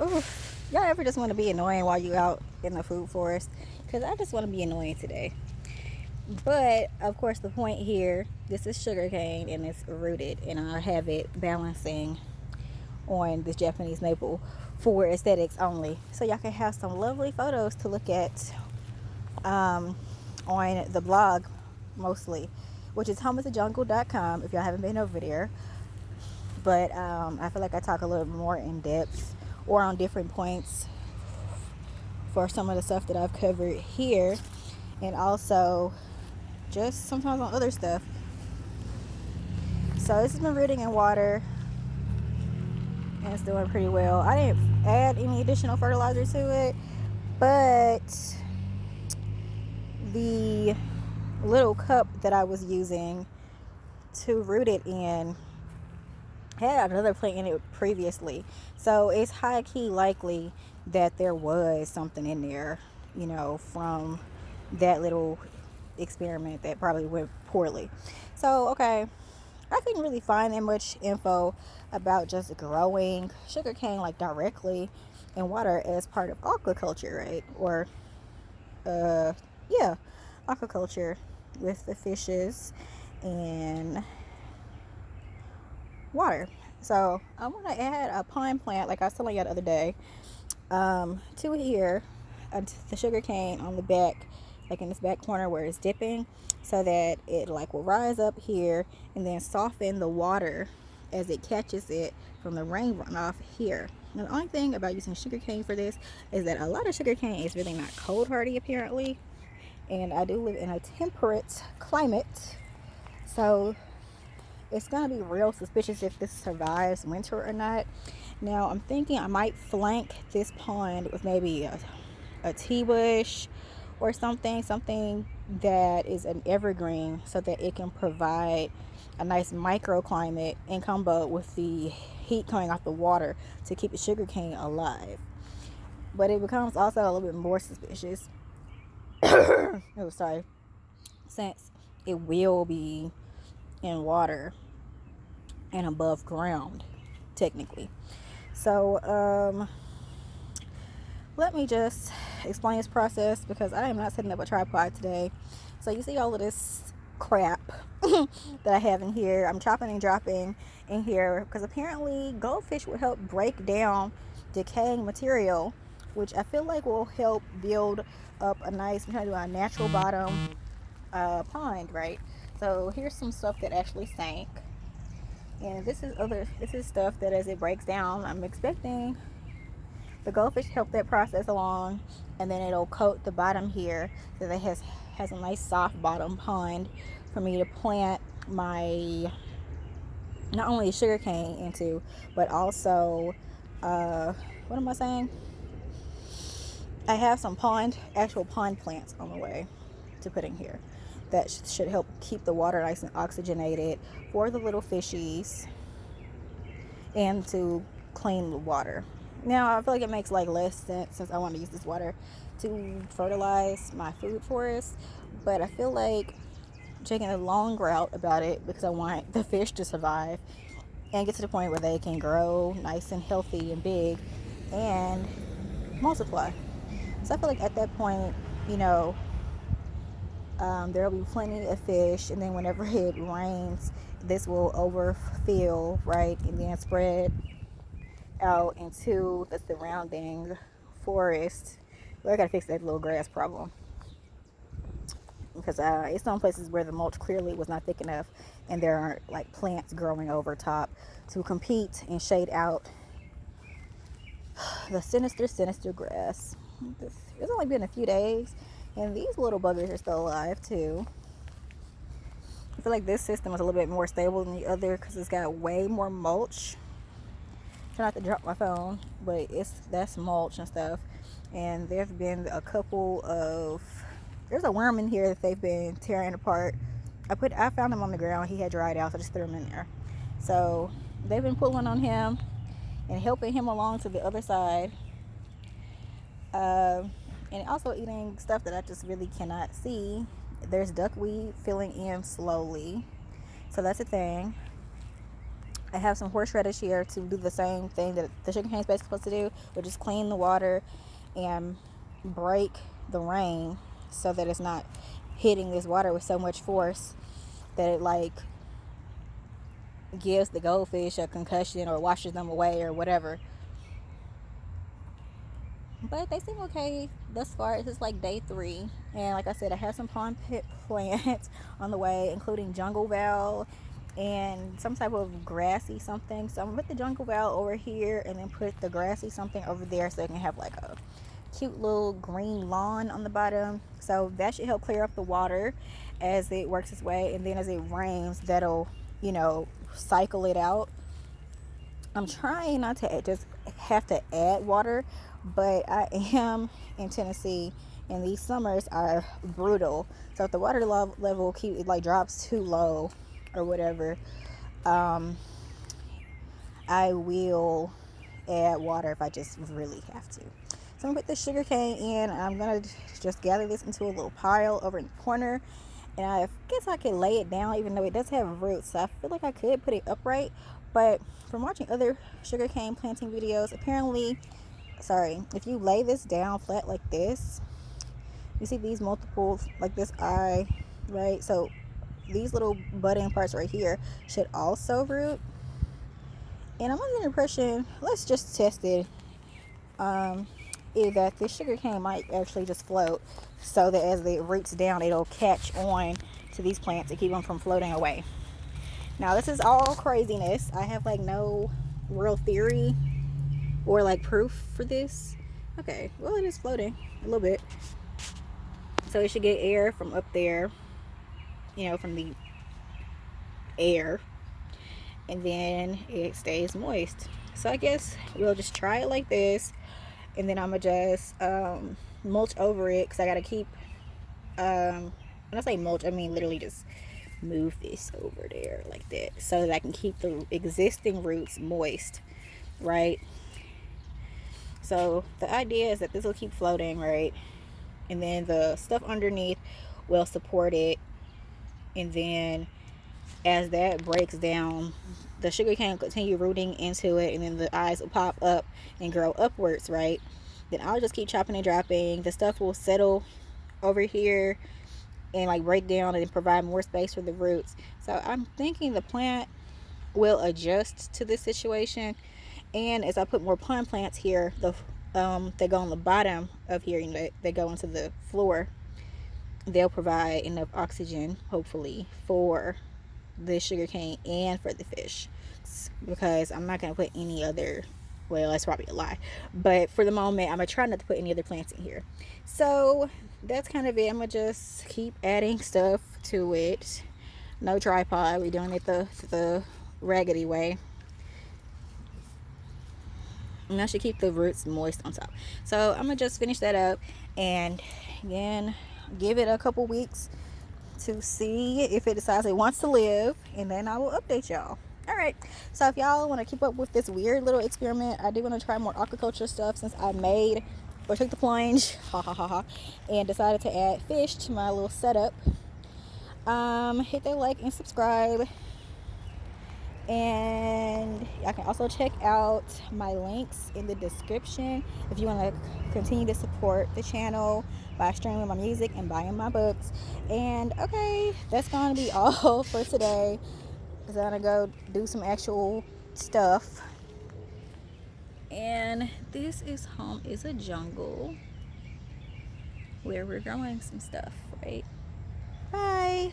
Ooh, y'all ever just want to be annoying while you out in the food forest? Because I just want to be annoying today. But of course, the point here, this is sugarcane and it's rooted, and I have it balancing on this Japanese maple for aesthetics only. So y'all can have some lovely photos to look at um, on the blog mostly, which is homeofthejungle.com if y'all haven't been over there. But I feel like I talk a little more in depth or on different points for some of the stuff that I've covered here, and also just sometimes on other stuff. So this has been rooting in water and it's doing pretty well. I didn't add any additional fertilizer to it, but the little cup that I was using to root it in had another plant in it previously. So it's high key likely that there was something in there, from that little experiment that probably went poorly. So, okay, I couldn't really find that much info about just growing sugarcane like directly in water as part of aquaculture, right? Or, yeah, aquaculture with the fishes and water. So I want to add a pine plant, like I was telling you the other day, to here, the sugar cane on the back, like in this back corner where it's dipping, so that it like will rise up here and then soften the water as it catches it from the rain runoff here. Now, the only thing about using sugar cane for this is that a lot of sugar cane is really not cold hardy apparently, and I do live in a temperate climate, so it's gonna be real suspicious if this survives winter or not. Now I'm thinking I might flank this pond with maybe a tea bush or something that is an evergreen, so that it can provide a nice microclimate in combo with the heat coming off the water to keep the sugarcane alive. But it becomes also a little bit more suspicious. Oh, sorry. Since it will be in water and above ground, technically. So, let me just explain this process because I am not setting up a tripod today. So you see all of this crap that I have in here. I'm chopping and dropping in here because apparently goldfish will help break down decaying material, which I feel like will help build up a nice, a natural bottom pond, right? So here's some stuff that actually sank. And this is stuff that as it breaks down, I'm expecting the goldfish help that process along, and then it'll coat the bottom here so that it has a nice soft bottom pond for me to plant my not only sugar cane into, but also what am I saying? I have some actual pond plants on the way to put in here that should help keep the water nice and oxygenated for the little fishies and to clean the water. Now I feel like it makes like less sense since I want to use this water to fertilize my food forest, but I feel like taking a long route about it because I want the fish to survive and get to the point where they can grow nice and healthy and big and multiply. So I feel like at that point, there will be plenty of fish, and then whenever it rains, this will overfill, right, and then spread out into the surrounding forest. Well, I gotta fix that little grass problem because it's some places where the mulch clearly was not thick enough, and there aren't like plants growing over top to compete and shade out the sinister grass. It's only been a few days, and these little buggers are still alive too. I feel like this system is a little bit more stable than the other because it's got way more mulch. Try not to drop my phone, but that's mulch and stuff. And there's been there's a worm in here that they've been tearing apart. I found him on the ground. He had dried out, so I just threw him in there. So they've been pulling on him and helping him along to the other side. And also eating stuff that I just really cannot see. There's duckweed filling in slowly, so that's a thing. I have some horseradish here to do the same thing that the sugarcane is basically supposed to do, which is clean the water and break the rain so that it's not hitting this water with so much force that it like gives the goldfish a concussion or washes them away or whatever. But they seem okay thus far. This is like day 3, and like I said, I have some pond pit plants on the way, including jungle val and some type of grassy something. So I'm gonna put the jungle val over here and then put the grassy something over there so it can have like a cute little green lawn on the bottom. So that should help clear up the water as it works its way, and then as it rains, that'll, you know, cycle it out. I'm trying not to just have to add water, but I am in Tennessee and these summers are brutal. So if the water level it like drops too low or whatever, I will add water if I just really have to. So I'm gonna put the sugar cane in. I'm gonna just gather this into a little pile over in the corner, and I guess I could lay it down, even though it does have roots, so I feel like I could put it upright. But from watching other sugarcane planting videos, apparently, if you lay this down flat like this, you see these multiple, like this eye, right? So these little budding parts right here should also root. And I'm under the impression, let's just test it, is that this sugar cane might actually just float, so that as it roots down, it'll catch on to these plants and keep them from floating away. Now this is all craziness. I have like no real theory or like proof for this. Okay, well, it is floating a little bit, so it should get air from up there, you know, from the air, and then it stays moist. So I guess we'll just try it like this, and then I'm gonna just mulch over it, because I gotta keep, when I say mulch, I mean literally just move this over there like that, so that I can keep the existing roots moist, right? So the idea is that this will keep floating, right? And then the stuff underneath will support it, and then as that breaks down, the sugar cane will continue rooting into it, and then the eyes will pop up and grow upwards, right? Then I'll just keep chopping and dropping. The stuff will settle over here and like break down and provide more space for the roots. So I'm thinking the plant will adjust to this situation, and as I put more pond plants here, they go on the bottom of here, you know, they go into the floor, they'll provide enough oxygen, hopefully, for the sugar cane and for the fish, because I'm not going to put any other, well, that's probably a lie, but for the moment I'm going to try not to put any other plants in here. So that's kind of it. I'm going to just keep adding stuff to it. No tripod, we're doing it the raggedy way, and I should keep the roots moist on top. So I'm going to just finish that up, and again, give it a couple weeks to see if it decides it wants to live, and then I will update y'all. All right, so if y'all want to keep up with this weird little experiment, I do want to try more aquaculture stuff, since I made or took the plunge and decided to add fish to my little setup. Hit that like and subscribe, and I can also check out my links in the description if you want to continue to support the channel by streaming my music and buying my books. And okay, that's gonna be all for today, because I'm gonna go do some actual stuff. And this is home is a jungle where we're growing some stuff, right? Bye.